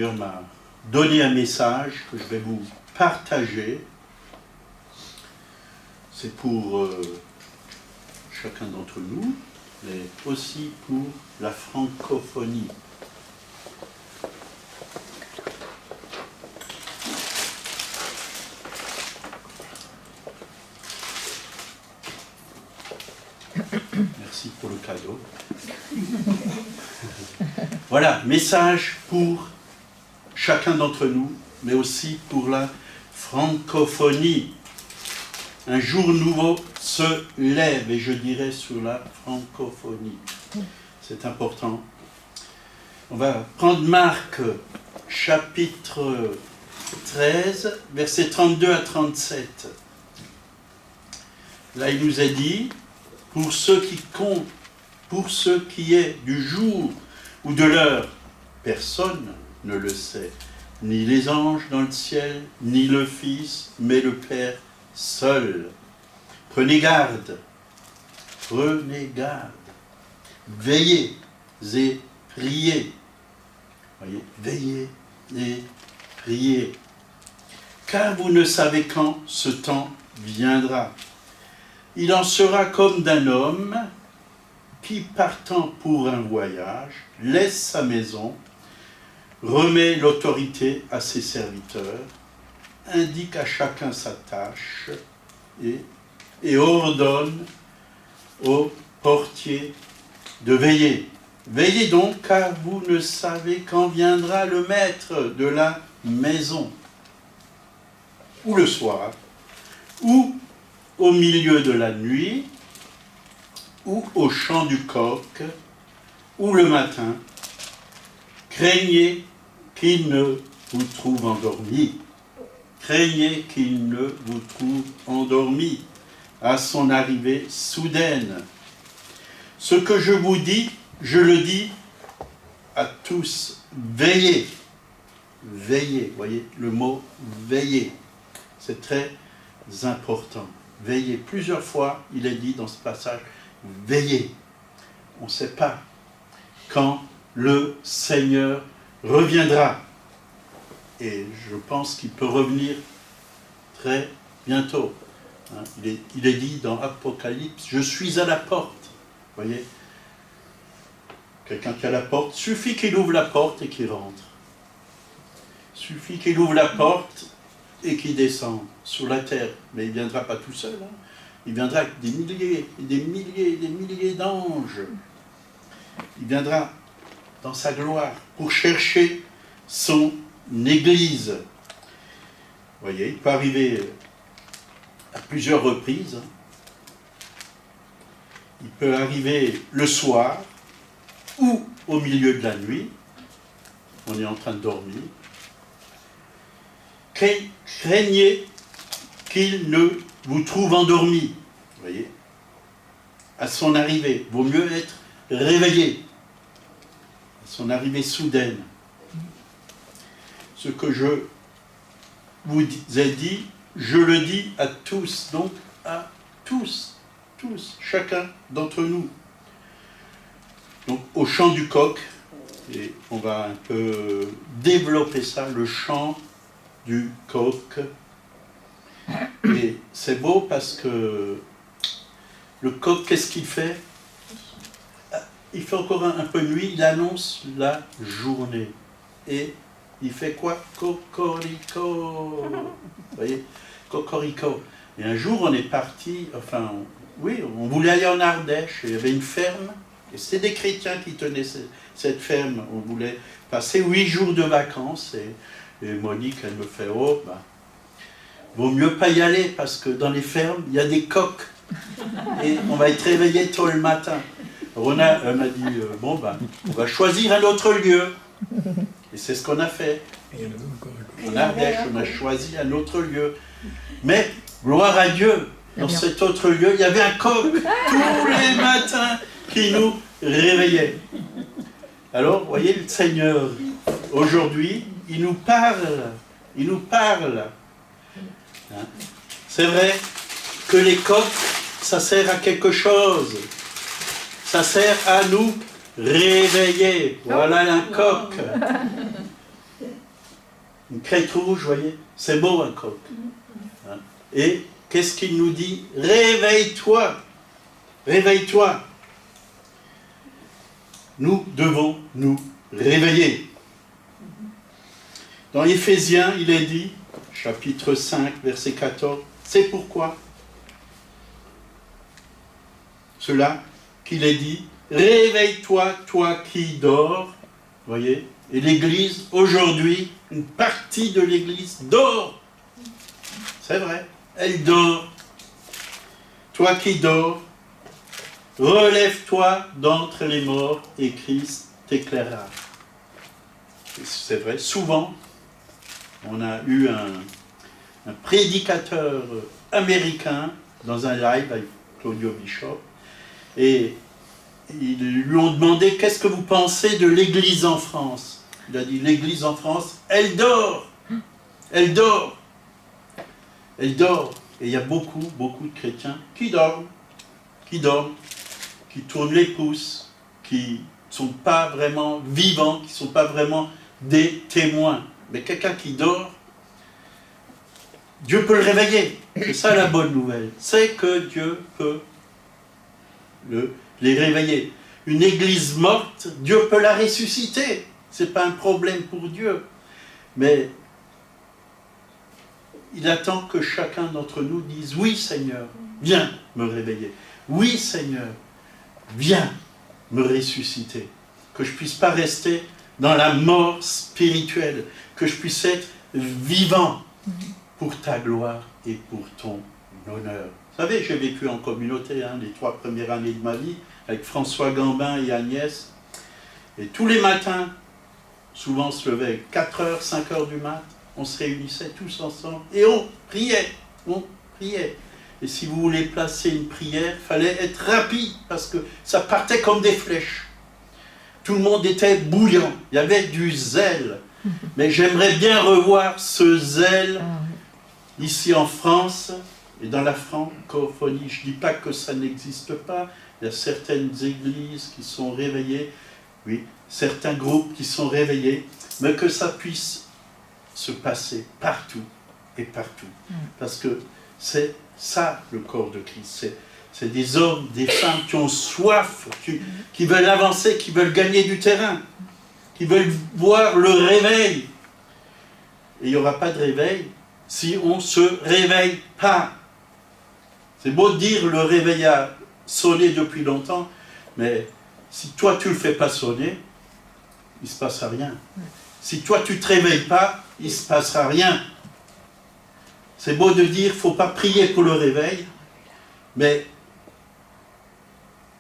Seigneur m'a donné un message que je vais vous partager. C'est pour chacun d'entre nous, mais aussi pour la francophonie. Merci pour le cadeau. Voilà, message pour chacun d'entre nous, mais aussi pour la francophonie. Un jour nouveau se lève, et je dirais sur la francophonie. C'est important. On va prendre Marc, chapitre 13, versets 32 à 37. Là, il nous est dit, pour ceux qui comptent, pour ce qui est du jour ou de l'heure, personne ne le sait, ni les anges dans le ciel, ni le Fils, mais le Père seul. Prenez garde, veillez et priez. Voyez, veillez et priez, car vous ne savez quand ce temps viendra. Il en sera comme d'un homme qui, partant pour un voyage, laisse sa maison, remet l'autorité à ses serviteurs, indique à chacun sa tâche et ordonne au portier de veiller. Veillez donc, car vous ne savez quand viendra le maître de la maison, ou le soir, ou au milieu de la nuit, ou au chant du coq, ou le matin. Craignez qu'il ne vous trouve endormi. Craignez qu'il ne vous trouve endormi à son arrivée soudaine. Ce que je vous dis, je le dis à tous. Veillez. Veillez. Voyez le mot veillez. C'est très important. Veillez. Plusieurs fois, il est dit dans ce passage, veillez. On ne sait pas quand le Seigneur reviendra. Et je pense qu'il peut revenir très bientôt. Il est dit dans Apocalypse, je suis à la porte. Vous voyez, quelqu'un qui est à la porte, suffit qu'il ouvre la porte et qu'il rentre. Suffit qu'il ouvre la porte et qu'il descende sur la terre. Mais il ne viendra pas tout seul. Il viendra avec des milliers et des milliers et des milliers d'anges. Il viendra dans sa gloire pour chercher son Église. Vous voyez, il peut arriver à plusieurs reprises. Il peut arriver le soir ou au milieu de la nuit. On est en train de dormir. Craignez qu'il ne vous trouve endormi. Vous voyez, à son arrivée, il vaut mieux être réveillé. À son arrivée soudaine. Ce que je vous ai dit, je le dis à tous, donc à tous, chacun d'entre nous. Donc au chant du coq, et on va un peu développer ça, le chant du coq. Et c'est beau parce que le coq, qu'est-ce qu'il fait? Il fait encore un peu nuit, il annonce la journée. Et il fait quoi? Cocorico. Vous voyez? Cocorico. Et un jour, on est parti, on voulait aller en Ardèche, et il y avait une ferme, et c'était des chrétiens qui tenaient cette ferme. On voulait passer 8 jours de vacances, et Monique, elle me fait, vaut mieux pas y aller, parce que dans les fermes, il y a des coqs, et on va être réveillés tôt le matin. Alors elle m'a dit, on va choisir un autre lieu. Et c'est ce qu'on a fait. En Ardèche, on a choisi un autre lieu. Mais, gloire à Dieu, dans cet autre lieu, il y avait un coq tous les matins qui nous réveillait. Alors, vous voyez, le Seigneur, aujourd'hui, il nous parle. Il nous parle. C'est vrai que les coqs, ça sert à quelque chose. Ça sert à nous réveiller. Voilà un coq. une crête rouge, vous voyez, c'est beau un coq. Hein? Et qu'est-ce qu'il nous dit? Réveille-toi, réveille-toi. Nous devons nous réveiller. Dans Éphésiens, il est dit, chapitre 5, verset 14, c'est pourquoi cela qu'il est dit, réveille-toi, toi qui dors, voyez, et l'Église, aujourd'hui, une partie de l'Église dort. C'est vrai, elle dort. Toi qui dors, relève-toi d'entre les morts et Christ t'éclairera. C'est vrai, souvent, on a eu un prédicateur américain dans un live avec Claudio Bishop, et ils lui ont demandé « Qu'est-ce que vous pensez de l'Église en France ?» Il a dit « L'Église en France, elle dort. Elle dort. Elle dort. » Et il y a beaucoup de chrétiens qui dorment, qui tournent les pouces, qui ne sont pas vraiment vivants, qui ne sont pas vraiment des témoins. Mais quelqu'un qui dort, Dieu peut le réveiller. C'est ça la bonne nouvelle. C'est que Dieu peut les réveiller. Une église morte, Dieu peut la ressusciter. Ce n'est pas un problème pour Dieu. Mais il attend que chacun d'entre nous dise « Oui Seigneur, viens me réveiller. Oui Seigneur, viens me ressusciter. » Que je ne puisse pas rester dans la mort spirituelle. Que je puisse être vivant pour ta gloire et pour ton honneur. Vous savez, j'ai vécu en communauté les 3 premières années de ma vie avec François Gambin et Agnès. Et tous les matins, souvent on se levait à 4h, 5h du mat', on se réunissait tous ensemble et on priait. On priait. Et si vous voulez placer une prière, il fallait être rapide parce que ça partait comme des flèches. Tout le monde était bouillant. Il y avait du zèle. Mais j'aimerais bien revoir ce zèle ici en France et dans la francophonie. Je ne dis pas que ça n'existe pas. Il y a certaines églises qui sont réveillées, oui, certains groupes qui sont réveillés, mais que ça puisse se passer partout et partout. Parce que c'est ça le corps de Christ. C'est des hommes, des femmes qui ont soif, qui veulent avancer, qui veulent gagner du terrain, qui veulent voir le réveil. Et il n'y aura pas de réveil si on ne se réveille pas. C'est beau de dire le réveil a sonné depuis longtemps, mais si toi tu ne le fais pas sonner, il ne se passera rien. Si toi tu ne te réveilles pas, il ne se passera rien. C'est beau de dire qu'il ne faut pas prier pour le réveil, mais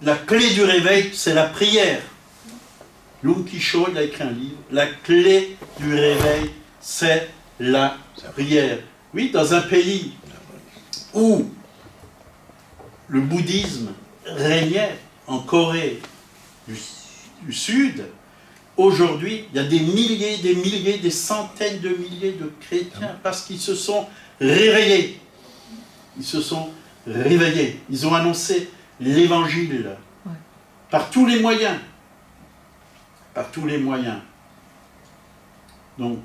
la clé du réveil, c'est la prière. Lung Kisho, il a écrit un livre. La clé du réveil, c'est la prière. Oui, dans un pays où le bouddhisme régnait, en Corée du Sud, aujourd'hui, il y a des milliers, des centaines de milliers de chrétiens parce qu'ils se sont réveillés. Ils se sont réveillés. Ils ont annoncé l'évangile par tous les moyens. Par tous les moyens. Donc,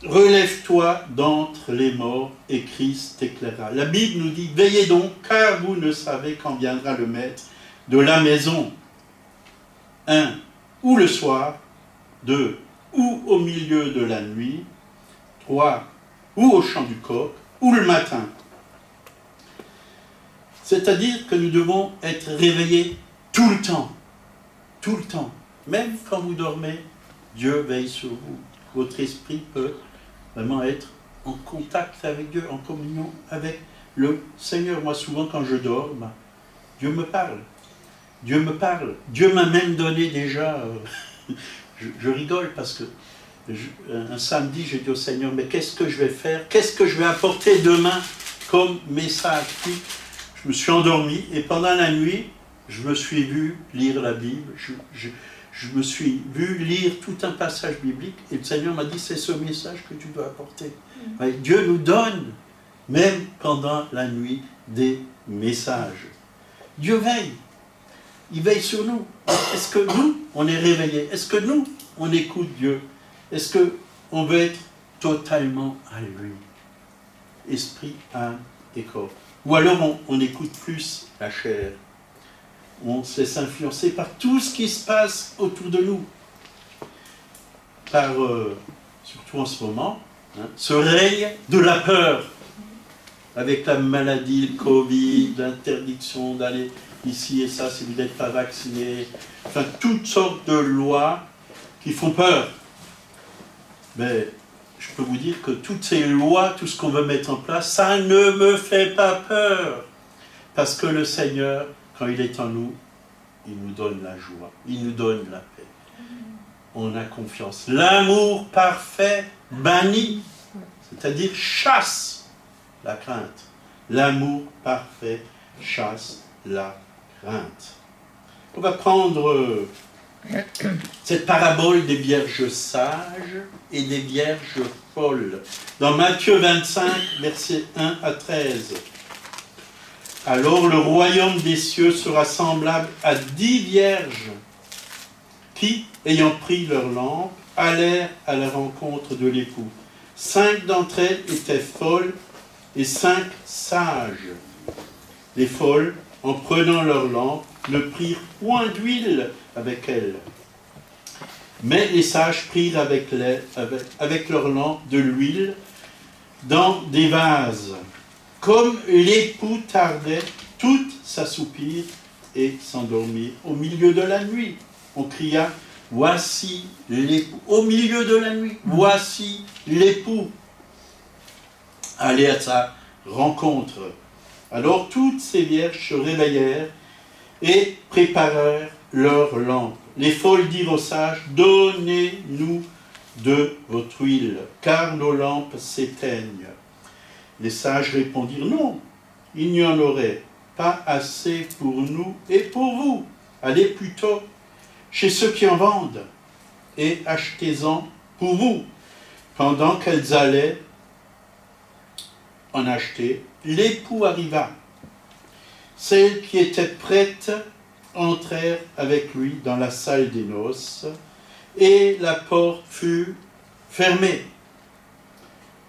relève-toi d'entre les morts et Christ t'éclairera. La Bible nous dit, veillez donc, car vous ne savez quand viendra le maître de la maison. 1. Ou le soir. 2. Ou au milieu de la nuit. 3. Ou au chant du coq. Ou le matin. C'est-à-dire que nous devons être réveillés tout le temps. Tout le temps. Même quand vous dormez, Dieu veille sur vous. Votre esprit peut vraiment être en contact avec Dieu, en communion avec le Seigneur. Moi, souvent, quand je dors, Dieu me parle. Dieu me parle. Dieu m'a même donné déjà... je rigole parce que un samedi, j'ai dit au Seigneur, mais qu'est-ce que je vais faire? Qu'est-ce que je vais apporter demain comme message? Puis, je me suis endormi et pendant la nuit, je me suis vu lire la Bible. Je me suis vu lire tout un passage biblique et le Seigneur m'a dit, c'est ce message que tu dois apporter. Ouais, Dieu nous donne, même pendant la nuit, des messages. Dieu veille. Il veille sur nous. Est-ce que nous, on est réveillé? Est-ce que nous, on écoute Dieu? Est-ce qu'on veut être totalement à lui? Esprit, âme et corps. Ou alors on écoute plus la chair. On se laisse influencer par tout ce qui se passe autour de nous. Par, surtout en ce moment, ce règne de la peur. Avec la maladie, le Covid, l'interdiction d'aller ici et ça si vous n'êtes pas vacciné. Enfin, toutes sortes de lois qui font peur. Mais je peux vous dire que toutes ces lois, tout ce qu'on veut mettre en place, ça ne me fait pas peur. Parce que le Seigneur, quand il est en nous, il nous donne la joie, il nous donne la paix. On a confiance. L'amour parfait bannit, c'est-à-dire chasse la crainte. L'amour parfait chasse la crainte. On va prendre cette parabole des vierges sages et des vierges folles. Dans Matthieu 25, versets 1 à 13. Alors le royaume des cieux sera semblable à 10 vierges qui, ayant pris leur lampe, allèrent à la rencontre de l'époux. 5 d'entre elles étaient folles et 5 sages. Les folles, en prenant leur lampe, ne prirent point d'huile avec elles. Mais les sages prirent avec leur lampe de l'huile dans des vases. Comme l'époux tardait, toutes s'assoupirent et s'endormirent au milieu de la nuit. On cria, voici l'époux. Au milieu de la nuit, voici l'époux. Allez à sa rencontre. Alors toutes ces vierges se réveillèrent et préparèrent leurs lampes. Les folles dirent aux sages, donnez-nous de votre huile, car nos lampes s'éteignent. Les sages répondirent, non, il n'y en aurait pas assez pour nous et pour vous. Allez plutôt chez ceux qui en vendent et achetez-en pour vous. Pendant qu'elles allaient en acheter, l'époux arriva. Celles qui étaient prêtes entrèrent avec lui dans la salle des noces, et la porte fut fermée.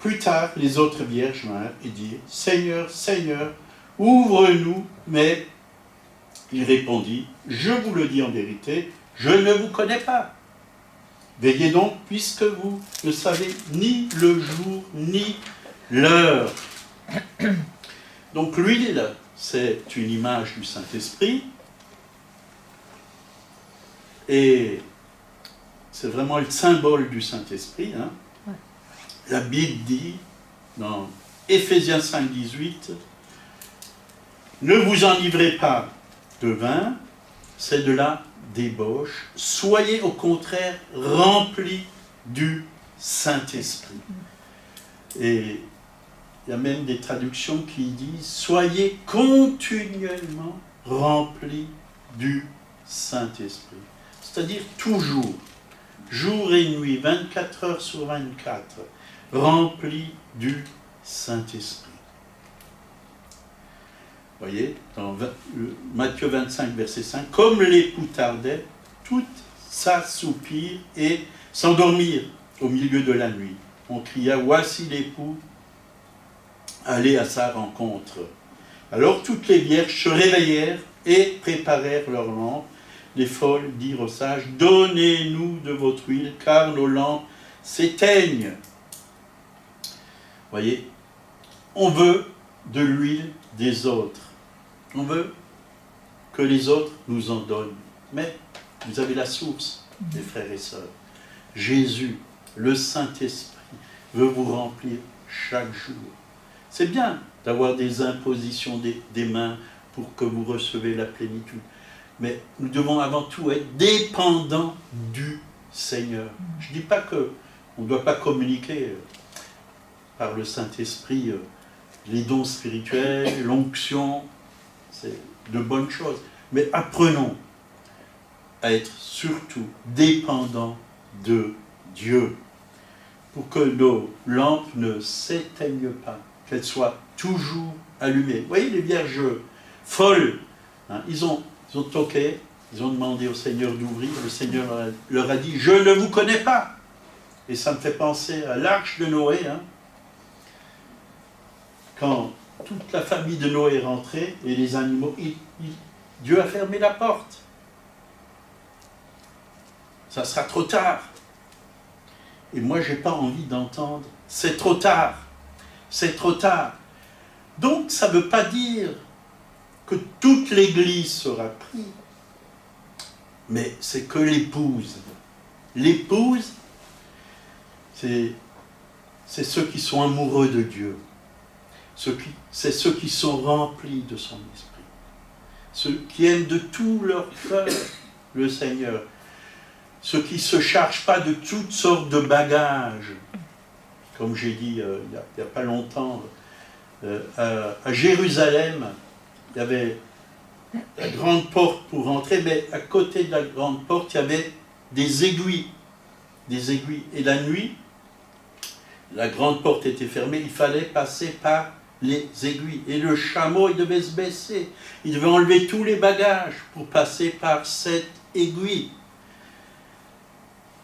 Plus tard, les autres vierges vinrent et dirent, « Seigneur, Seigneur, ouvre-nous. » Mais il répondit, « Je vous le dis en vérité, je ne vous connais pas. Veillez donc, puisque vous ne savez ni le jour ni l'heure. » Donc l'huile, c'est une image du Saint-Esprit. Et c'est vraiment le symbole du Saint-Esprit. Hein. Ouais. La Bible dit, dans Éphésiens 5, 18, « Ne vous enivrez pas de vin, c'est de la débauche. Soyez au contraire remplis du Saint-Esprit. » Et il y a même des traductions qui disent « Soyez continuellement remplis du Saint-Esprit. » C'est-à-dire toujours, jour et nuit, 24 heures sur 24, remplis du Saint-Esprit. Vous voyez, dans Matthieu 25, verset 5, « Comme l'époux tardait, toutes s'assoupirent et s'endormirent au milieu de la nuit. On cria, voici l'époux, allez à sa rencontre. Alors toutes les vierges se réveillèrent et préparèrent leurs lampes. Les folles dirent aux sages, donnez-nous de votre huile, car nos lampes s'éteignent. » Vous voyez, on veut de l'huile des autres. On veut que les autres nous en donnent. Mais vous avez la source, mes frères et sœurs. Jésus, le Saint-Esprit, veut vous remplir chaque jour. C'est bien d'avoir des impositions des mains pour que vous recevez la plénitude. Mais nous devons avant tout être dépendants du Seigneur. Je ne dis pas qu'on ne doit pas communiquer par le Saint-Esprit les dons spirituels, l'onction, c'est de bonnes choses. Mais apprenons à être surtout dépendants de Dieu pour que nos lampes ne s'éteignent pas, qu'elles soient toujours allumées. Vous voyez les vierges folles, hein, ils ont toqué, Ils ont demandé au Seigneur d'ouvrir, le Seigneur leur a dit « Je ne vous connais pas ». Et ça me fait penser à l'arche de Noé, hein. Quand toute la famille de Noé est rentrée, et les animaux, Dieu a fermé la porte. Ça sera trop tard. Et moi, je n'ai pas envie d'entendre « c'est trop tard, c'est trop tard ». Donc, ça ne veut pas dire que toute l'Église sera prise, mais c'est que l'épouse. L'épouse, c'est ceux qui sont amoureux de Dieu. C'est ceux qui sont remplis de son esprit. Ceux qui aiment de tout leur cœur le Seigneur. Ceux qui ne se chargent pas de toutes sortes de bagages. Comme j'ai dit il n'y a pas longtemps, à Jérusalem, il y avait la grande porte pour rentrer, mais à côté de la grande porte, il y avait des aiguilles. Des aiguilles. Et la nuit, la grande porte était fermée, il fallait passer par les aiguilles. Et le chameau, il devait se baisser. Il devait enlever tous les bagages pour passer par cette aiguille.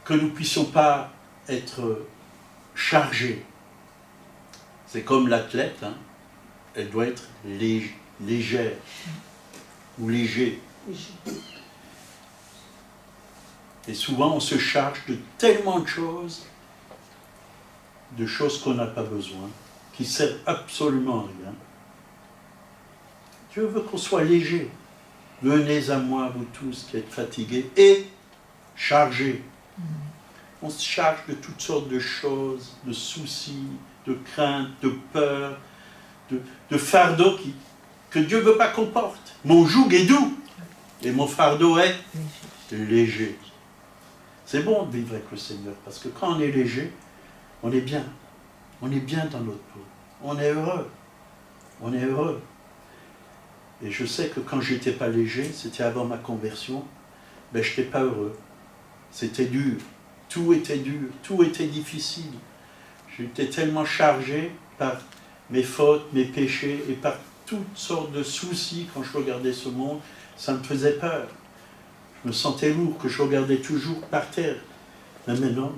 Que nous ne puissions pas être chargés. C'est comme l'athlète, hein. Elle doit être légère ou léger. Et souvent, on se charge de tellement de choses qu'on n'a pas besoin, qui ne servent absolument à rien. Dieu veut qu'on soit léger. Venez à moi, vous tous qui êtes fatigués et chargés. On se charge de toutes sortes de choses, de soucis, de craintes, de peurs, de fardeaux que Dieu ne veut pas qu'on porte. Mon joug est doux et mon fardeau est léger. C'est bon de vivre avec le Seigneur, parce que quand on est léger, on est bien. On est bien dans notre peau. On est heureux. On est heureux. Et je sais que quand je n'étais pas léger, c'était avant ma conversion, ben je n'étais pas heureux. C'était dur. Tout était dur. Tout était difficile. J'étais tellement chargé par mes fautes, mes péchés et par toutes sortes de soucis quand je regardais ce monde. Ça me faisait peur. Je me sentais lourd, que je regardais toujours par terre. Mais maintenant,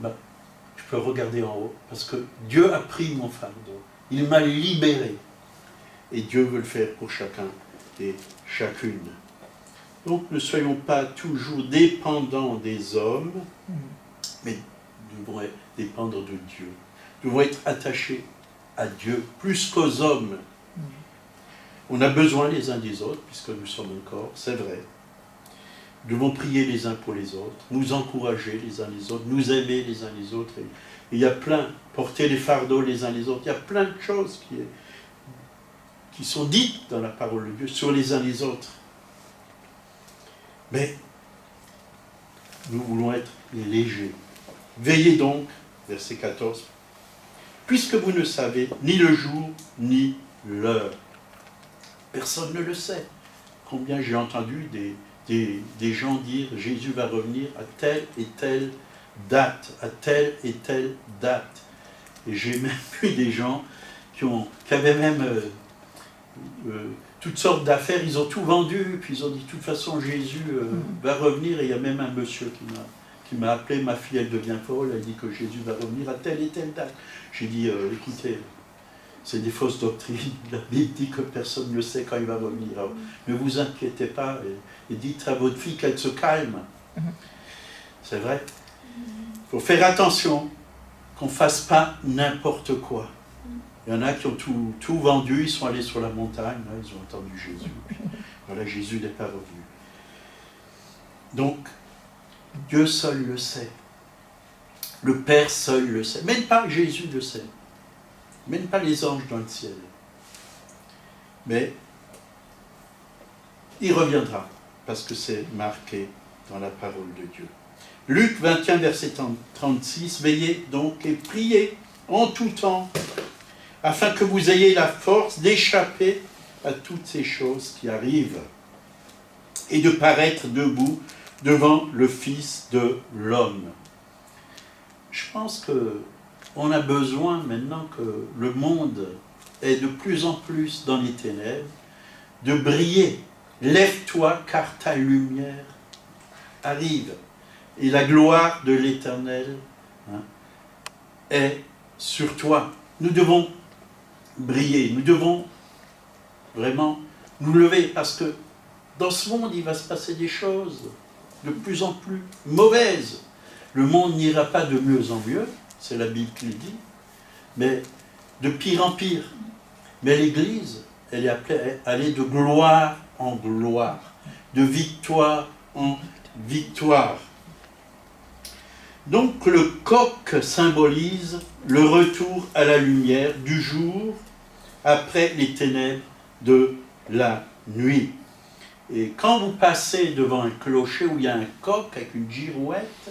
je peux regarder en haut, parce que Dieu a pris mon fardeau. Il m'a libéré. Et Dieu veut le faire pour chacun et chacune. Donc ne soyons pas toujours dépendants des hommes, mais nous devons dépendre de Dieu. Nous devons être attachés à Dieu, plus qu'aux hommes. On a besoin les uns des autres, puisque nous sommes un corps, c'est vrai. Nous devons prier les uns pour les autres, nous encourager les uns les autres, nous aimer les uns les autres. Et il y a plein, porter les fardeaux les uns les autres, il y a plein de choses qui sont dites dans la parole de Dieu sur les uns les autres. Mais nous voulons être légers. Veillez donc, verset 14, puisque vous ne savez ni le jour ni l'heure. Personne ne le sait. Combien j'ai entendu des gens dire « Jésus va revenir à telle et telle date, à telle et telle date ». Et j'ai même vu des gens qui avaient même toutes sortes d'affaires, ils ont tout vendu, puis ils ont dit « de toute façon Jésus va revenir ». Et il y a même un monsieur qui m'a appelé, ma fille elle devient folle, elle dit que Jésus va revenir à telle et telle date. J'ai dit « écoutez, c'est des fausses doctrines, la Bible dit que personne ne sait quand il va revenir. Alors, ne vous inquiétez pas et dites à votre fille qu'elle se calme. » C'est vrai. Il faut faire attention qu'on ne fasse pas n'importe quoi. Il y en a qui ont tout vendu, ils sont allés sur la montagne, là, ils ont entendu Jésus. Puis, voilà, Jésus n'est pas revenu. Donc, Dieu seul le sait. Le Père seul le sait. Même pas Jésus le sait. Même pas les anges dans le ciel. Mais il reviendra, parce que c'est marqué dans la parole de Dieu. Luc 21, verset 36, veillez donc et priez en tout temps, afin que vous ayez la force d'échapper à toutes ces choses qui arrivent, et de paraître debout devant le Fils de l'homme. Je pense qu'on a besoin maintenant que le monde est de plus en plus dans les ténèbres, de briller. Lève-toi car ta lumière arrive. Et la gloire de l'Éternel est sur toi. Nous devons briller, nous devons vraiment nous lever, parce que dans ce monde, il va se passer des choses de plus en plus mauvaises. Le monde n'ira pas de mieux en mieux, c'est la Bible qui le dit, mais de pire en pire. Mais l'Église, elle est appelée à aller de gloire en gloire, de victoire en victoire. Donc le coq symbolise le retour à la lumière du jour après les ténèbres de la nuit. Et quand vous passez devant un clocher où il y a un coq avec une girouette,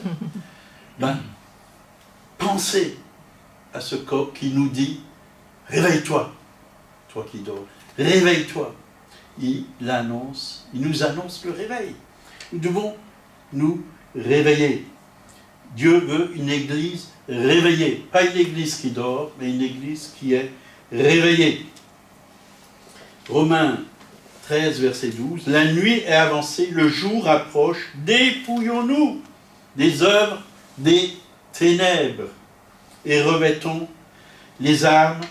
pensez à ce coq qui nous dit « Réveille-toi, toi qui dors, réveille-toi ». Il nous annonce le réveil. Nous devons nous réveiller. Dieu veut une église réveillée. Pas une église qui dort, mais une église qui est réveillée. Romains 13, verset 12. La nuit est avancée, le jour approche. Dépouillons-nous des œuvres des ténèbres et revêtons les armes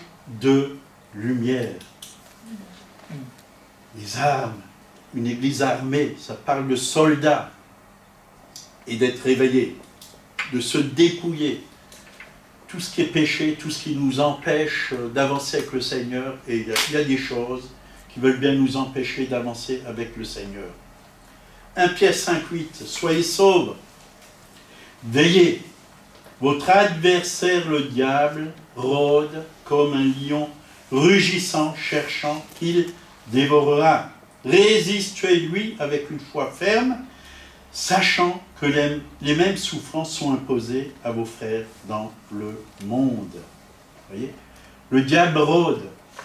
de lumière. Les armes, une église armée, ça parle de soldats et d'être réveillé, de se dépouiller. Tout ce qui est péché, tout ce qui nous empêche d'avancer avec le Seigneur, et il y a des choses qui veulent bien nous empêcher d'avancer avec le Seigneur. 1 Pierre 5,8. Soyez sobres, veillez. Votre adversaire, le diable, rôde comme un lion rugissant, cherchant qu'il dévorera. Résistez-lui avec une foi ferme, sachant que les mêmes souffrances sont imposées à vos frères dans le monde. Vous voyez? Le diable rôde,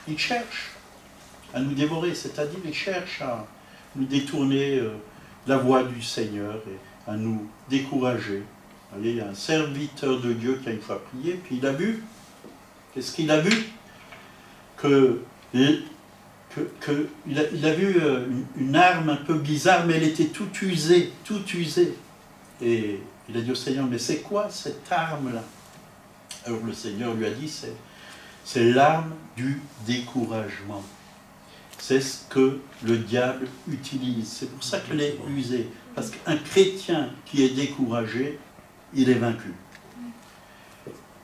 il cherche à nous dévorer, c'est-à-dire il cherche à nous détourner de la voie du Seigneur et à nous décourager. Vous voyez, il y a un serviteur de Dieu qui a une fois prié, puis il a vu. Qu'est-ce qu'il a vu? Il a vu une arme un peu bizarre, mais elle était toute usée, Et il a dit au Seigneur, mais c'est quoi cette arme-là? Alors le Seigneur lui a dit, c'est l'arme du découragement. C'est ce que le diable utilise. C'est pour ça qu'elle est usée. Parce qu'un chrétien qui est découragé, il est vaincu.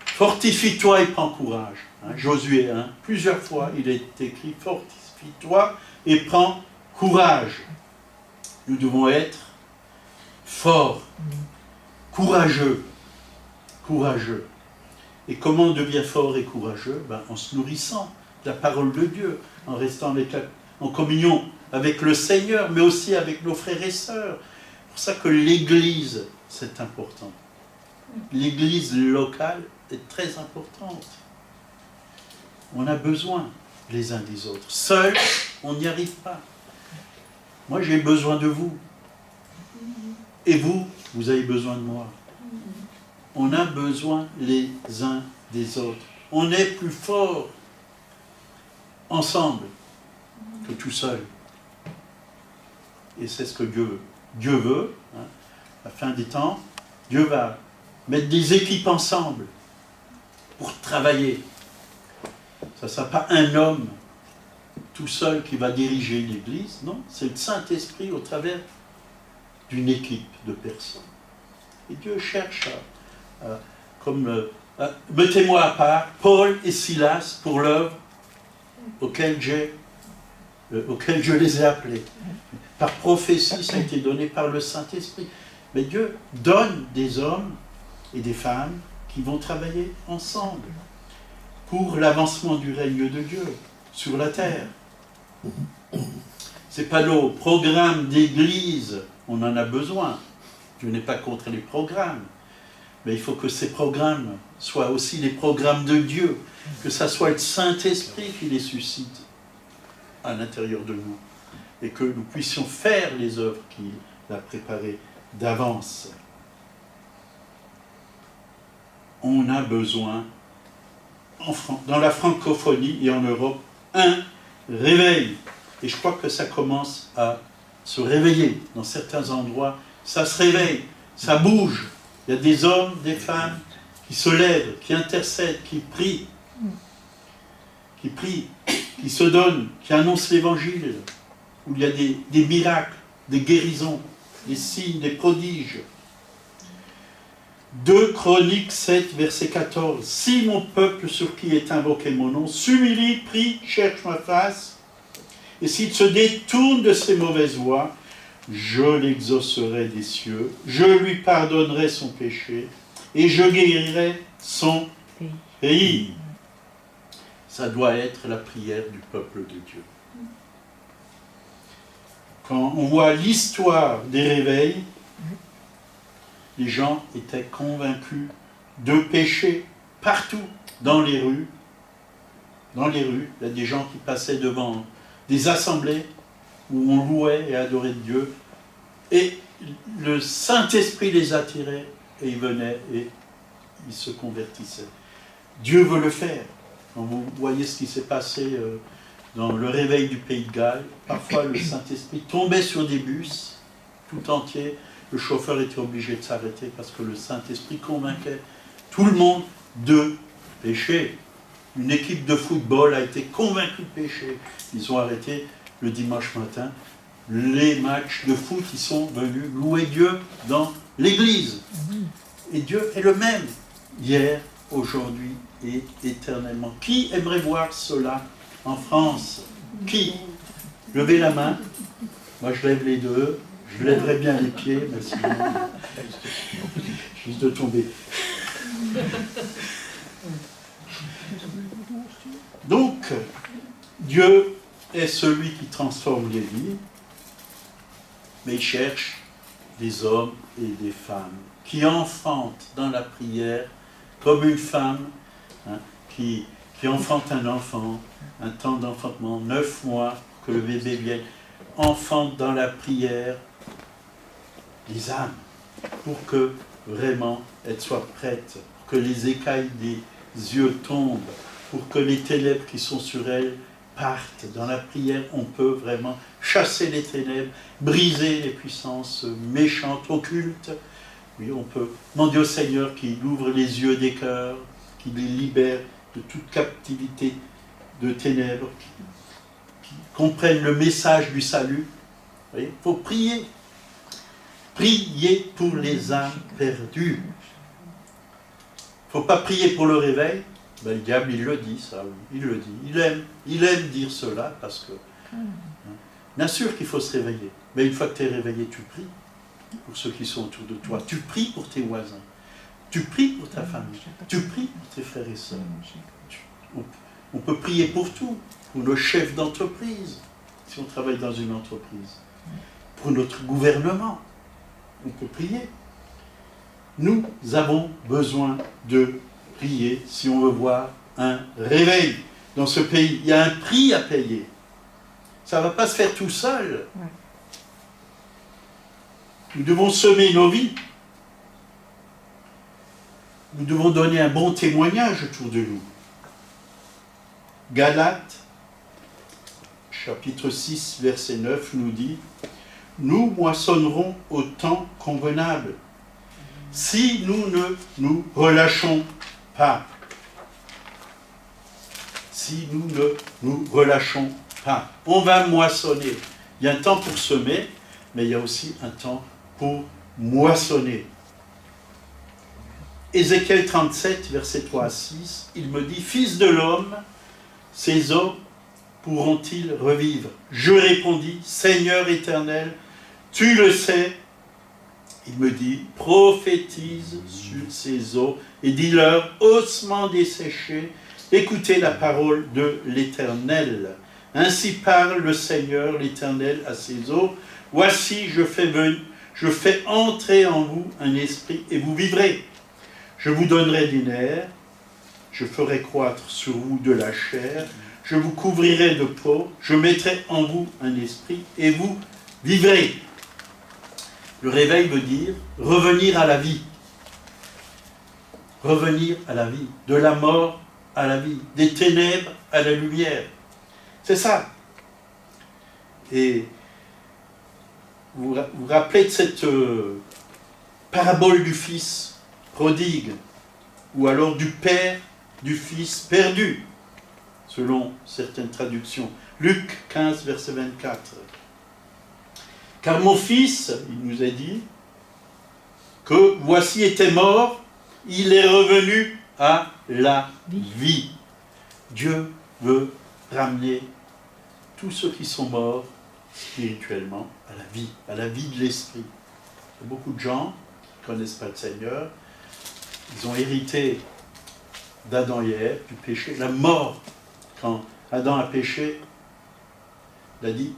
Fortifie-toi et prends courage. Josué 1, plusieurs fois il est écrit, fortifie-toi et prends courage. Nous devons être forts, courageux. Et comment on devient fort et courageux? En se nourrissant de la parole de Dieu, en restant en communion avec le Seigneur, mais aussi avec nos frères et sœurs. C'est pour ça que l'Église, c'est important. L'Église locale est très importante. On a besoin les uns des autres. Seuls, on n'y arrive pas. Moi, j'ai besoin de vous. Et vous, vous avez besoin de moi. On a besoin les uns des autres. On est plus fort ensemble que tout seul. Et c'est ce que Dieu veut. Dieu veut, à la fin des temps, Dieu va mettre des équipes ensemble pour travailler. Ça ne sera pas un homme tout seul qui va diriger l'Église, non, c'est le Saint-Esprit au travers d'une équipe de personnes. Et Dieu cherche mettez-moi à part Paul et Silas pour l'œuvre auquel je les ai appelés. Par prophétie, ça a été donné par le Saint-Esprit. Mais Dieu donne des hommes et des femmes qui vont travailler ensemble pour l'avancement du règne de Dieu sur la terre. Ce n'est pas nos programmes d'église, on en a besoin. Je n'ai pas contre les programmes, mais il faut que ces programmes soient aussi les programmes de Dieu, que ça soit le Saint-Esprit qui les suscite à l'intérieur de nous, et que nous puissions faire les œuvres qu'il a préparées d'avance. On a besoin, dans la francophonie et en Europe, un réveil. Et je crois que ça commence à se réveiller. Dans certains endroits, ça se réveille, ça bouge. Il y a des hommes, des femmes qui se lèvent, qui intercèdent, qui prient, qui se donnent, qui annoncent l'évangile, où il y a des miracles, des guérisons, des signes, des prodiges. 2 Chroniques 7, verset 14. Si mon peuple sur qui est invoqué mon nom s'humilie, prie, cherche ma face, et s'il se détourne de ses mauvaises voies, je l'exaucerai des cieux, je lui pardonnerai son péché, et je guérirai son pays. Ça doit être la prière du peuple de Dieu. Quand on voit l'histoire des réveils, les gens étaient convaincus de péché partout, dans les rues. Dans les rues, il y a des gens qui passaient devant des assemblées où on louait et adorait Dieu. Et le Saint-Esprit les attirait et ils venaient et ils se convertissaient. Dieu veut le faire. Quand vous voyez ce qui s'est passé dans le réveil du Pays de Galles, parfois le Saint-Esprit tombait sur des bus tout entiers. Le chauffeur était obligé de s'arrêter parce que le Saint-Esprit convainquait tout le monde de péché. Une équipe de football a été convaincue de péché. Ils ont arrêté le dimanche matin les matchs de foot. Ils sont venus louer Dieu dans l'église. Et Dieu est le même, hier, aujourd'hui et éternellement. Qui aimerait voir cela en France? Qui? Levez la main. Moi, je lève les deux. Je lèverai bien les pieds, mais sinon, je risque de tomber. Donc, Dieu est celui qui transforme les vies, mais il cherche des hommes et des femmes qui enfantent dans la prière, comme une femme qui enfante un enfant, un temps d'enfantement, 9 mois, que le bébé vienne, enfante dans la prière, les âmes, pour que vraiment elles soient prêtes, pour que les écailles des yeux tombent, pour que les ténèbres qui sont sur elles partent. Dans la prière, on peut vraiment chasser les ténèbres, briser les puissances méchantes, occultes. Oui, on peut demander au Seigneur qu'il ouvre les yeux des cœurs, qu'il les libère de toute captivité de ténèbres, qu'ils comprennent le message du salut. Il faut prier. Priez pour les âmes perdues. Il ne faut pas prier pour le réveil. Ben, le diable, il le dit, ça, oui. Il le dit. Il aime dire cela parce que... Bien sûr qu'il faut se réveiller. Mais une fois que tu es réveillé, tu pries pour ceux qui sont autour de toi. Tu pries pour tes voisins. Tu pries pour ta famille. Tu pries pour tes frères et sœurs. On peut prier pour tout. Pour le chef d'entreprise, si on travaille dans une entreprise. Pour notre gouvernement. On peut prier. Nous avons besoin de prier si on veut voir un réveil dans ce pays. Il y a un prix à payer. Ça ne va pas se faire tout seul. Nous devons semer nos vies. Nous devons donner un bon témoignage autour de nous. Galates, chapitre 6, verset 9, nous dit « Nous moissonnerons au temps convenable, si nous ne nous relâchons pas. » Si nous ne nous relâchons pas. On va moissonner. Il y a un temps pour semer, mais il y a aussi un temps pour moissonner. Ézéchiel 37, verset 3 à 6, il me dit « Fils de l'homme, ces os pourront-ils revivre ?» Je répondis « Seigneur éternel, tu le sais. » Il me dit « Prophétise sur ces os et dis-leur, ossements desséchés, écoutez la parole de l'Éternel. Ainsi parle le Seigneur l'Éternel à ces os. Voici, je fais entrer en vous un esprit et vous vivrez. Je vous donnerai des nerfs, je ferai croître sur vous de la chair, je vous couvrirai de peau, je mettrai en vous un esprit et vous vivrez. Le réveil veut dire revenir à la vie. Revenir à la vie. De la mort à la vie. Des ténèbres à la lumière. C'est ça. Et vous rappelez de cette parabole du fils prodigue, ou alors du père du fils perdu, selon certaines traductions. Luc 15, verset 24. Car mon fils, il nous a dit, que voici était mort, il est revenu à la vie. Dieu veut ramener tous ceux qui sont morts spirituellement à la vie de l'esprit. Il y a beaucoup de gens qui ne connaissent pas le Seigneur, ils ont hérité d'Adam et Ève, du péché, la mort. Quand Adam a péché, il a dit,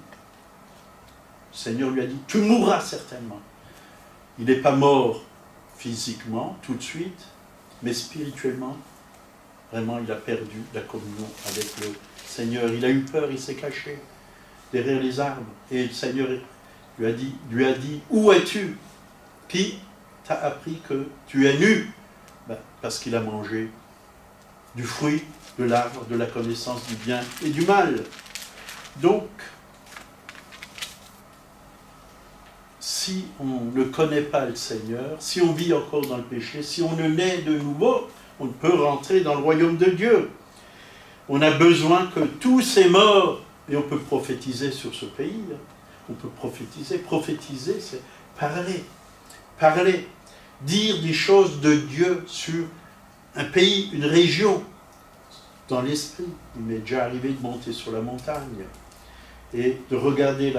le Seigneur lui a dit, tu mourras certainement. Il n'est pas mort physiquement, tout de suite, mais spirituellement, vraiment, il a perdu la communion avec le Seigneur. Il a eu peur, il s'est caché derrière les arbres. Et le Seigneur lui a dit, où es-tu? Qui t'a appris que tu es nu? Parce qu'il a mangé du fruit de l'arbre de la connaissance du bien et du mal. Donc, si on ne connaît pas le Seigneur, si on vit encore dans le péché, si on ne naît de nouveau, on ne peut rentrer dans le royaume de Dieu. On a besoin que tous ces morts, et on peut prophétiser sur ce pays, on peut prophétiser c'est parler, dire des choses de Dieu sur un pays, une région, dans l'esprit. Il m'est déjà arrivé de monter sur la montagne et de regarder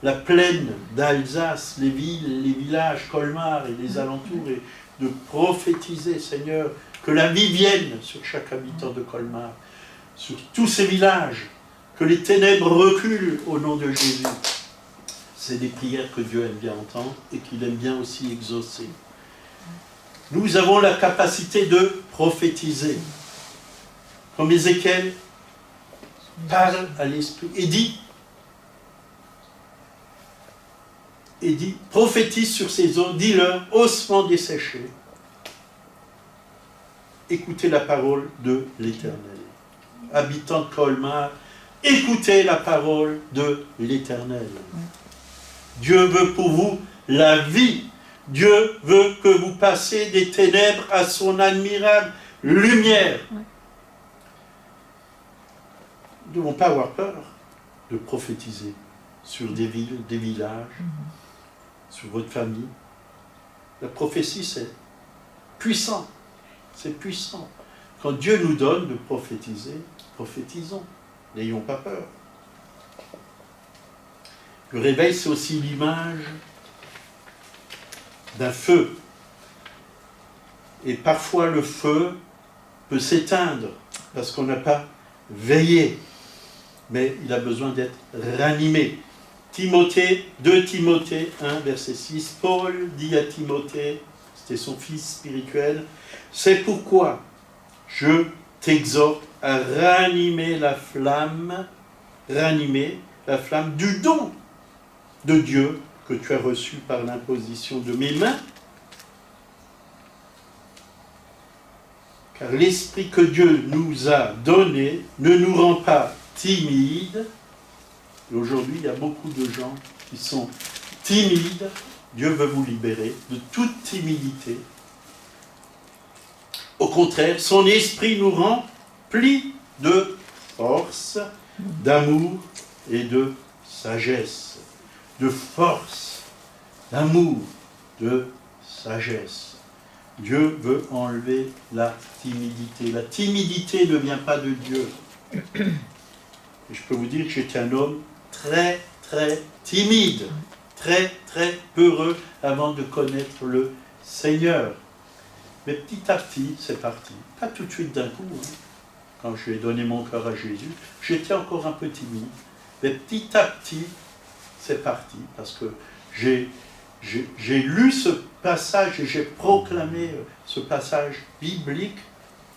la plaine d'Alsace, les villes, les villages, Colmar et les alentours, et de prophétiser, Seigneur, que la vie vienne sur chaque habitant de Colmar, sur tous ces villages, que les ténèbres reculent au nom de Jésus. C'est des prières que Dieu aime bien entendre et qu'il aime bien aussi exaucer. Nous avons la capacité de prophétiser. Comme Ézéchiel parle à l'esprit et dit, prophétise sur ces eaux, dis-leur, ossements desséchés, écoutez la parole de l'Éternel. Habitants de Colmar, écoutez la parole de l'Éternel. Dieu veut pour vous la vie. Dieu veut que vous passiez des ténèbres à son admirable lumière. Nous ne devons pas avoir peur de prophétiser sur des villes, des villages, sur votre famille. La prophétie, c'est puissant. C'est puissant. Quand Dieu nous donne de prophétiser, prophétisons. N'ayons pas peur. Le réveil, c'est aussi l'image d'un feu. Et parfois, le feu peut s'éteindre parce qu'on n'a pas veillé. Mais il a besoin d'être ranimé. 2 Timothée 1, verset 6, Paul dit à Timothée, c'était son fils spirituel, « C'est pourquoi je t'exhorte à ranimer la flamme du don de Dieu que tu as reçu par l'imposition de mes mains. Car l'esprit que Dieu nous a donné ne nous rend pas timides. » Et aujourd'hui, il y a beaucoup de gens qui sont timides. Dieu veut vous libérer de toute timidité. Au contraire, son esprit nous remplit de force, d'amour et de sagesse. De force, d'amour, de sagesse. Dieu veut enlever la timidité. La timidité ne vient pas de Dieu. Et je peux vous dire que j'étais un homme très, très timide, très, très peureux avant de connaître le Seigneur. Mais petit à petit, c'est parti. Pas tout de suite d'un coup. Quand je lui ai donné mon cœur à Jésus, j'étais encore un peu timide. Mais petit à petit, c'est parti. Parce que j'ai lu ce passage et j'ai proclamé ce passage biblique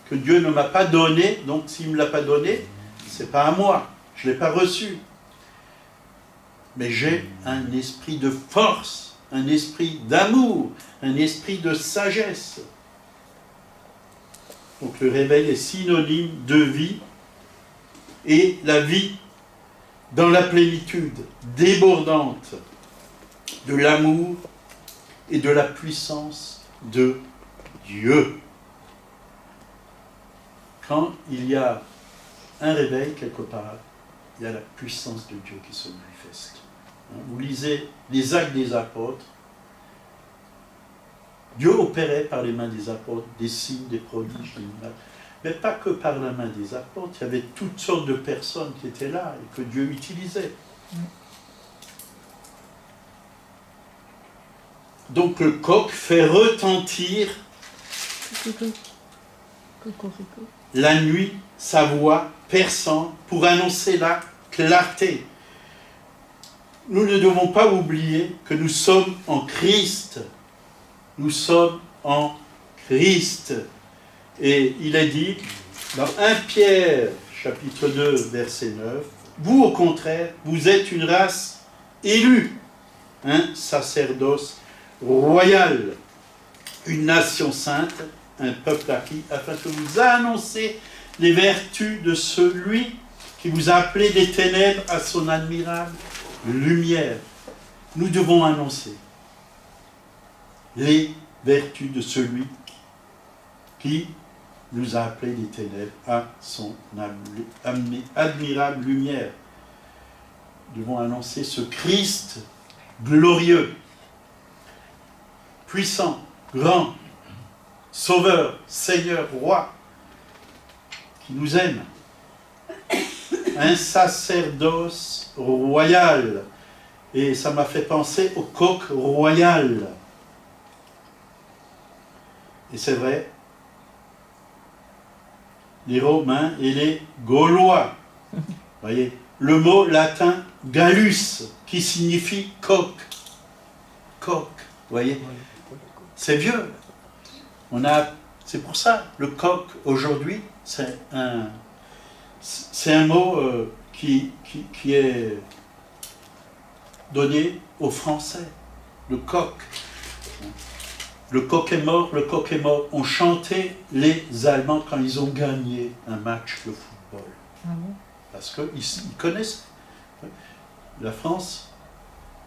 que Dieu ne m'a pas donné. Donc s'il ne me l'a pas donné, ce n'est pas à moi. Je ne l'ai pas reçu. Mais j'ai un esprit de force, un esprit d'amour, un esprit de sagesse. Donc le réveil est synonyme de vie, et la vie dans la plénitude, débordante. de l'amour et de la puissance de Dieu. Quand il y a un réveil quelque part, il y a la puissance de Dieu qui se manifeste. Vous lisez les Actes des Apôtres, Dieu opérait par les mains des apôtres des signes, des prodiges, des miracles. Mais pas que par la main des apôtres, il y avait toutes sortes de personnes qui étaient là et que Dieu utilisait. Donc le coq fait retentir la nuit sa voix perçante pour annoncer la clarté. Nous ne devons pas oublier que nous sommes en Christ. Nous sommes en Christ. Et il est dit dans 1 Pierre, chapitre 2, verset 9, « Vous, au contraire, vous êtes une race élue, un sacerdoce royal, une nation sainte, un peuple acquis, afin que vous annonciez les vertus de celui qui vous a appelé des ténèbres à son admirable lumière. » Nous devons annoncer les vertus de celui qui nous a appelés des ténèbres à son admirable lumière. Nous devons annoncer ce Christ glorieux, puissant, grand, sauveur, Seigneur, roi, qui nous aime. Un sacerdoce royal. Et ça m'a fait penser au coq royal. Et c'est vrai, les Romains et les Gaulois. Voyez, le mot latin gallus, qui signifie coq. Coq, voyez, c'est vieux. C'est pour ça, le coq, aujourd'hui, c'est un mot qui est donné aux Français. Le coq. Le coq est mort, le coq est mort. On chantait les Allemands quand ils ont gagné un match de football. Ah bon? Parce qu'ils connaissent. La France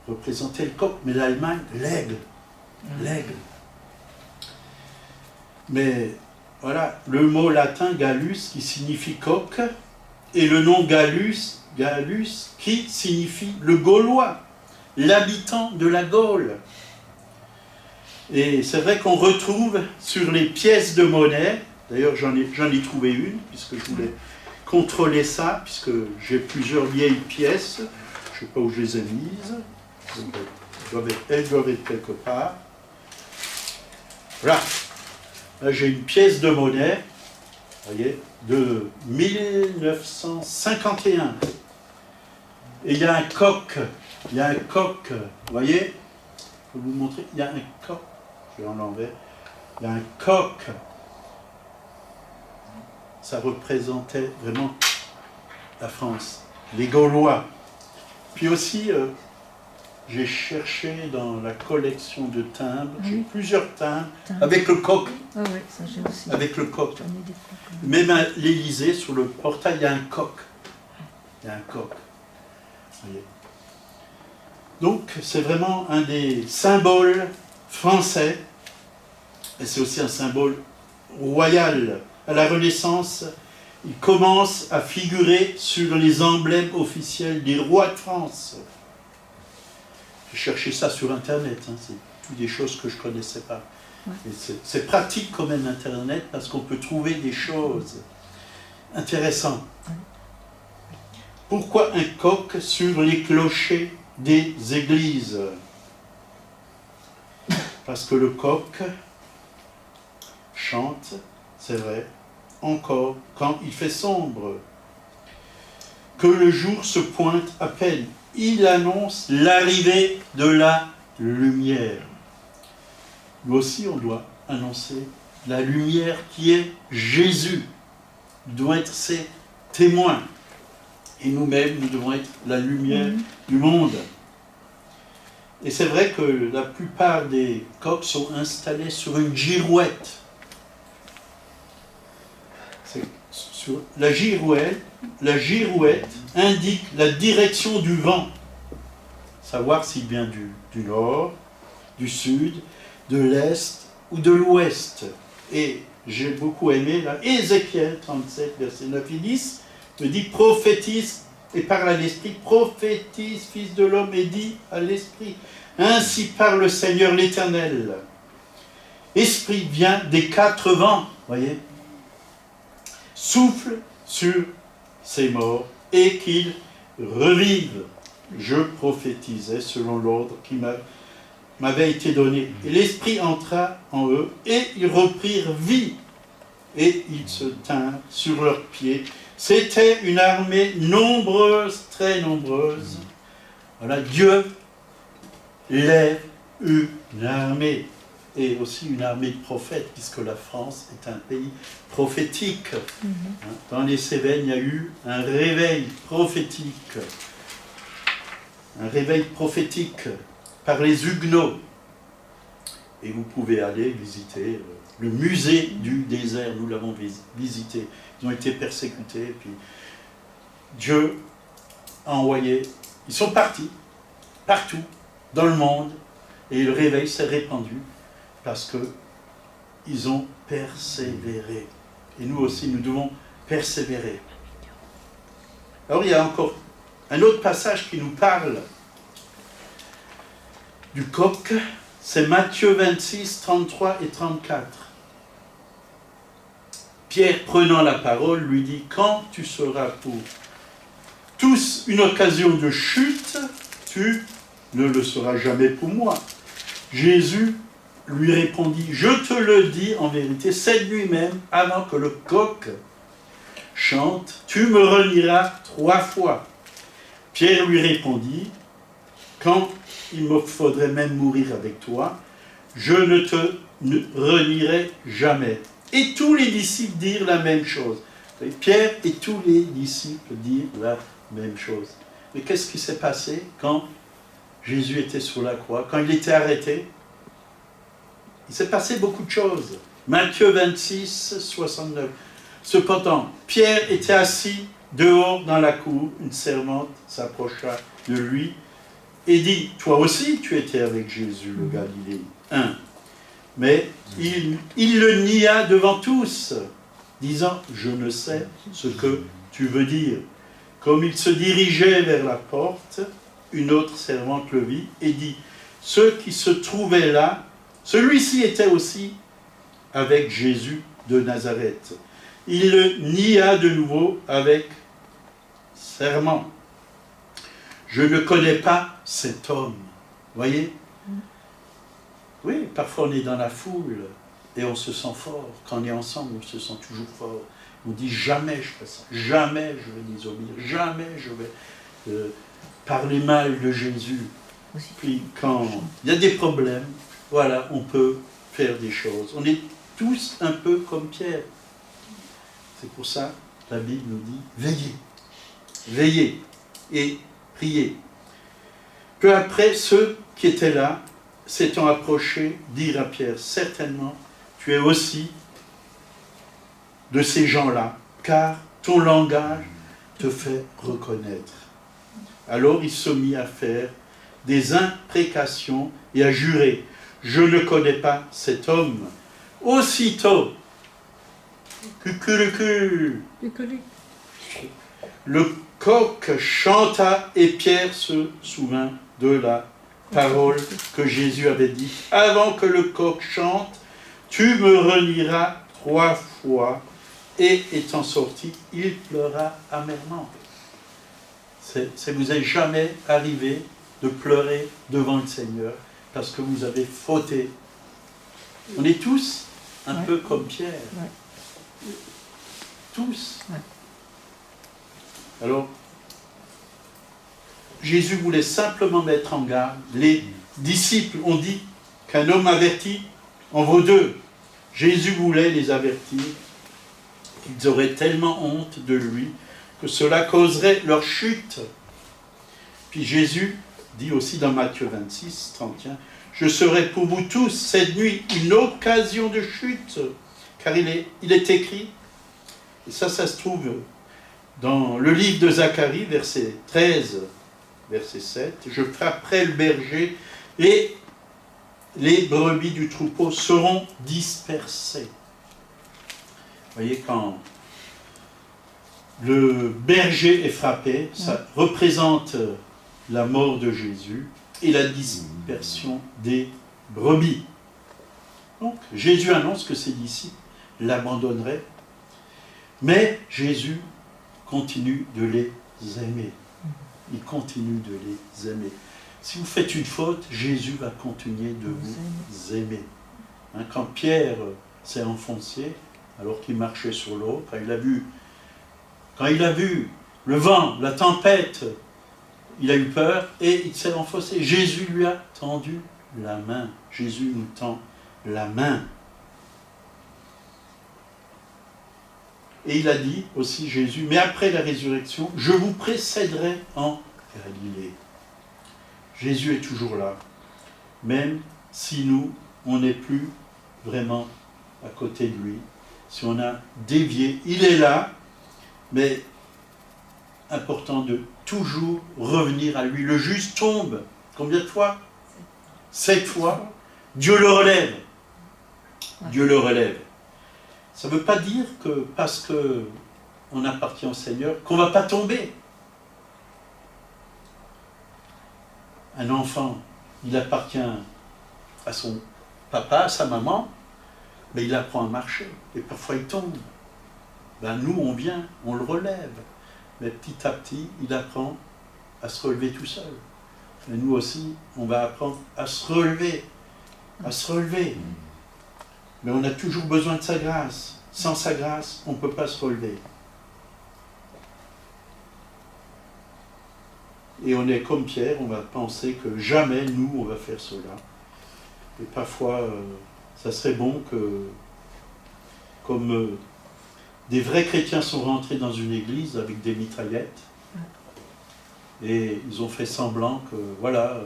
représentait le coq, mais l'Allemagne, l'aigle. L'aigle. Mais voilà, le mot latin gallus qui signifie coq, et le nom Gallus qui signifie le Gaulois, l'habitant de la Gaule. Et c'est vrai qu'on retrouve sur les pièces de monnaie, d'ailleurs j'en ai trouvé une, puisque je voulais contrôler ça, puisque j'ai plusieurs vieilles pièces, je ne sais pas où je les ai mises, elles doivent être quelque part. Voilà, là j'ai une pièce de monnaie, vous voyez, de 1951. Et il y a un coq, vous voyez, je vais vous montrer, il y a un coq, je vais en l'enlever, il y a un coq, ça représentait vraiment la France, les Gaulois. Puis aussi, j'ai cherché dans la collection de timbres, j'ai plusieurs timbres, avec le coq. Ah oui, ça j'ai aussi. Avec le coq. J'en ai des coqs. Même à l'Élysée, sur le portail, il y a un coq. Il y a un coq. Vous voyez. Donc, c'est vraiment un des symboles français, et c'est aussi un symbole royal. À la Renaissance, il commence à figurer sur les emblèmes officiels des rois de France. J'ai cherché ça sur Internet, hein, c'est toutes des choses que je ne connaissais pas. Ouais. C'est pratique quand même Internet, parce qu'on peut trouver des choses intéressantes. Pourquoi un coq sur les clochers des églises? Parce que le coq chante, c'est vrai, encore quand il fait sombre, que le jour se pointe à peine. Il annonce l'arrivée de la lumière. Nous aussi, on doit annoncer la lumière qui est Jésus. Nous devons être ses témoins. Et nous-mêmes, nous devons être la lumière du monde. Et c'est vrai que la plupart des coqs sont installés sur une girouette. La girouette indique la direction du vent. savoir s'il vient du nord, du sud, de l'est ou de l'ouest. Et j'ai beaucoup aimé, là, Ézéchiel 37, verset 9 et 10, me dit, prophétise et parle à l'esprit, prophétise, fils de l'homme, et dit à l'esprit, ainsi parle le Seigneur l'Éternel. Esprit vient des quatre vents, voyez, souffle sur ces morts et qu'ils revivent. Je prophétisais selon l'ordre qui m'avait été donné. Et l'Esprit entra en eux et ils reprirent vie. Et ils se tinrent sur leurs pieds. C'était une armée nombreuse, très nombreuse. Voilà, Dieu lève une armée. Et aussi une armée de prophètes, puisque la France est un pays prophétique. Dans les Cévennes, il y a eu un réveil prophétique. Un réveil prophétique par les Huguenots. Et vous pouvez aller visiter le musée du désert, nous l'avons visité. Ils ont été persécutés, et puis Dieu a envoyé, ils sont partis, partout, dans le monde, et le réveil s'est répandu, parce qu'ils ont persévéré. Et nous aussi, nous devons persévérer. Alors il y a encore un autre passage qui nous parle du coq, c'est Matthieu 26, 33 et 34. Pierre, prenant la parole, lui dit, quand tu seras pour tous une occasion de chute, tu ne le seras jamais pour moi. Jésus lui répondit, je te le dis en vérité, cette nuit même, avant que le coq chante, tu me renieras 3 fois. Pierre lui répondit, quand il me faudrait même mourir avec toi, je ne te renierai jamais. Et tous les disciples dirent la même chose. Pierre et tous les disciples dirent la même chose. Mais qu'est-ce qui s'est passé quand Jésus était sur la croix, quand il était arrêté? Il s'est passé beaucoup de choses. Matthieu 26, 69. Cependant, Pierre était assis dehors dans la cour. Une servante s'approcha de lui et dit, toi aussi tu étais avec Jésus le Galilée. 1. Mais il le nia devant tous, disant, je ne sais ce que tu veux dire. Comme il se dirigeait vers la porte, une autre servante le vit et dit, ceux qui se trouvaient là, celui-ci était aussi avec Jésus de Nazareth. Il le nia de nouveau avec serment. Je ne connais pas cet homme. Voyez? Oui, parfois on est dans la foule et on se sent fort. Quand on est ensemble, on se sent toujours fort. On dit jamais je ferai ça, jamais je vais désobéir, jamais je vais parler mal de Jésus. Puis quand il y a des problèmes, voilà, on peut faire des choses. On est tous un peu comme Pierre. C'est pour ça que la Bible nous dit veillez, veillez et priez. Peu après, ceux qui étaient là, s'étant approchés, dirent à Pierre, certainement, tu es aussi de ces gens-là, car ton langage te fait reconnaître. Alors il se mit à faire des imprécations et à jurer, je ne connais pas cet homme. Aussitôt, le coq chanta et Pierre se souvint de la parole que Jésus avait dit. Avant que le coq chante, tu me renieras 3 fois. Et étant sorti, il pleura amèrement. Ça vous est jamais arrivé de pleurer devant le Seigneur parce que vous avez fauté. On est tous un peu comme Pierre. Tous. Alors, Jésus voulait simplement mettre en garde. Les disciples ont dit qu'un homme averti en vaut 2. Jésus voulait les avertir qu'ils auraient tellement honte de lui que cela causerait leur chute. Puis Jésus dit aussi dans Matthieu 26, 31, « Je serai pour vous tous cette nuit une occasion de chute. » Car il est écrit, et ça se trouve dans le livre de Zacharie, verset 13, verset 7, « Je frapperai le berger et les brebis du troupeau seront dispersées. » Vous voyez, quand le berger est frappé, ça représente la mort de Jésus et la dispersion des brebis. Donc, Jésus annonce que ses disciples l'abandonneraient, mais Jésus continue de les aimer. Il continue de les aimer. Si vous faites une faute, Jésus va continuer de vous aimer. Hein, quand Pierre s'est enfoncé, alors qu'il marchait sur l'eau, quand il a vu le vent, la tempête, il a eu peur et il s'est enfoncé. Jésus lui a tendu la main. Jésus nous tend la main. Et il a dit aussi, Jésus, mais après la résurrection, je vous précéderai en Galilée. Jésus est toujours là, même si nous, on n'est plus vraiment à côté de lui. Si on a dévié, il est là, mais important de toujours revenir à lui. Le juste tombe, combien de fois? 7 fois. Dieu le relève. Dieu le relève. Ça ne veut pas dire que parce qu'on appartient au Seigneur, qu'on ne va pas tomber. Un enfant, il appartient à son papa, à sa maman, mais il apprend à marcher. Et parfois il tombe. Ben, nous, on vient, on le relève. Mais petit à petit, il apprend à se relever tout seul. Et nous aussi, on va apprendre à se relever. À se relever. Mais on a toujours besoin de sa grâce. Sans sa grâce, on ne peut pas se relever. Et on est comme Pierre, on va penser que jamais nous, on va faire cela. Et parfois, ça serait bon que, comme des vrais chrétiens sont rentrés dans une église avec des mitraillettes, et ils ont fait semblant que, voilà,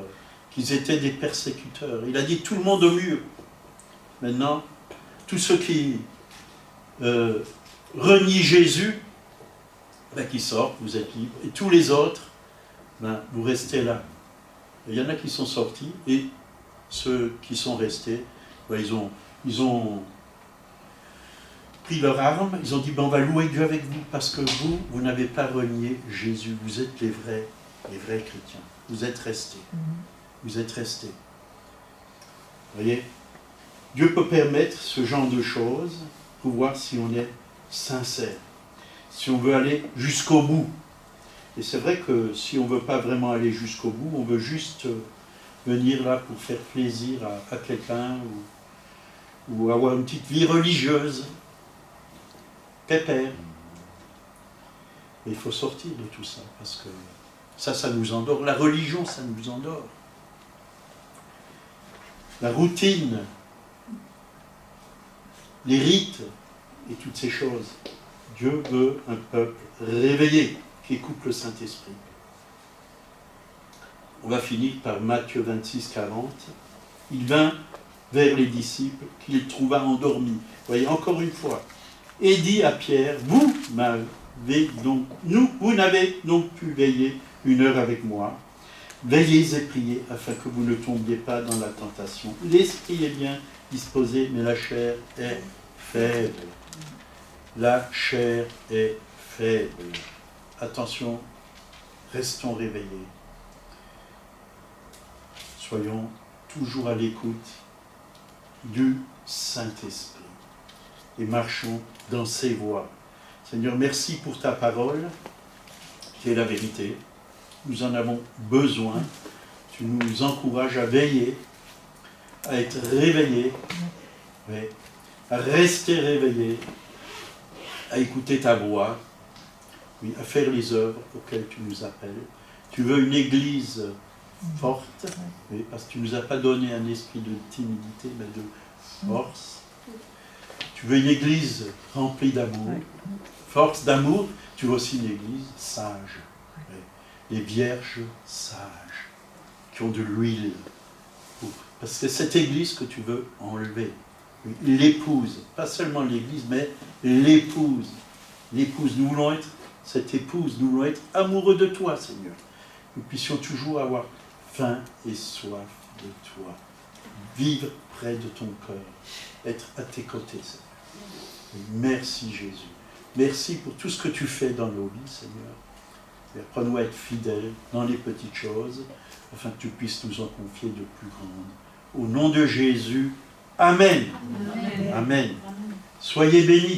qu'ils étaient des persécuteurs. Il a dit tout le monde au mur. Maintenant, tous ceux qui renient Jésus, ben, qui sortent, vous êtes libres. Et tous les autres, ben, vous restez là. Il y en a qui sont sortis, et ceux qui sont restés, ben, ils ont pris leurs armes, ils ont dit, ben, on va louer Dieu avec vous, parce que vous n'avez pas renié Jésus. Vous êtes les vrais chrétiens. Vous êtes restés. Vous êtes restés. Vous voyez, Dieu peut permettre ce genre de choses pour voir si on est sincère, si on veut aller jusqu'au bout. Et c'est vrai que si on ne veut pas vraiment aller jusqu'au bout, on veut juste venir là pour faire plaisir à quelqu'un ou avoir une petite vie religieuse, pépère. Mais il faut sortir de tout ça, parce que ça nous endort. La religion, ça nous endort. La routine, les rites et toutes ces choses. Dieu veut un peuple réveillé qui écoute le Saint-Esprit. On va finir par Matthieu 26, 40. Il vint vers les disciples qu'il trouva endormis. Vous voyez, encore une fois. Et dit à Pierre, vous n'avez donc pu veiller 1 heure avec moi. Veillez et priez afin que vous ne tombiez pas dans la tentation. L'esprit est bien disposé, mais la chair est faible. La chair est faible. Attention, restons réveillés. Soyons toujours à l'écoute du Saint-Esprit et marchons dans ses voies. Seigneur, merci pour ta parole, qui est la vérité. Nous en avons besoin. Tu nous encourages à veiller, à être réveillés, à rester réveillés, à écouter ta voix, oui, à faire les œuvres auxquelles tu nous appelles. Tu veux une église forte, oui, parce que tu ne nous as pas donné un esprit de timidité, mais de force. Tu veux une église remplie d'amour, force d'amour. Tu veux aussi une église sage, oui, les vierges sages, qui ont de l'huile. Parce que c'est cette église que tu veux enlever. Oui, l'épouse, pas seulement l'église, mais l'épouse. L'épouse, nous voulons être cette épouse, nous voulons être amoureux de toi, Seigneur. nous puissions toujours avoir faim et soif de toi, vivre près de ton cœur, être à tes côtés, Seigneur. Et merci Jésus. Merci pour tout ce que tu fais dans nos vies, Seigneur. Et apprends-nous à être fidèles dans les petites choses, afin que tu puisses nous en confier de plus grandes. Au nom de Jésus, Amen. Amen. Amen. Soyez bénis.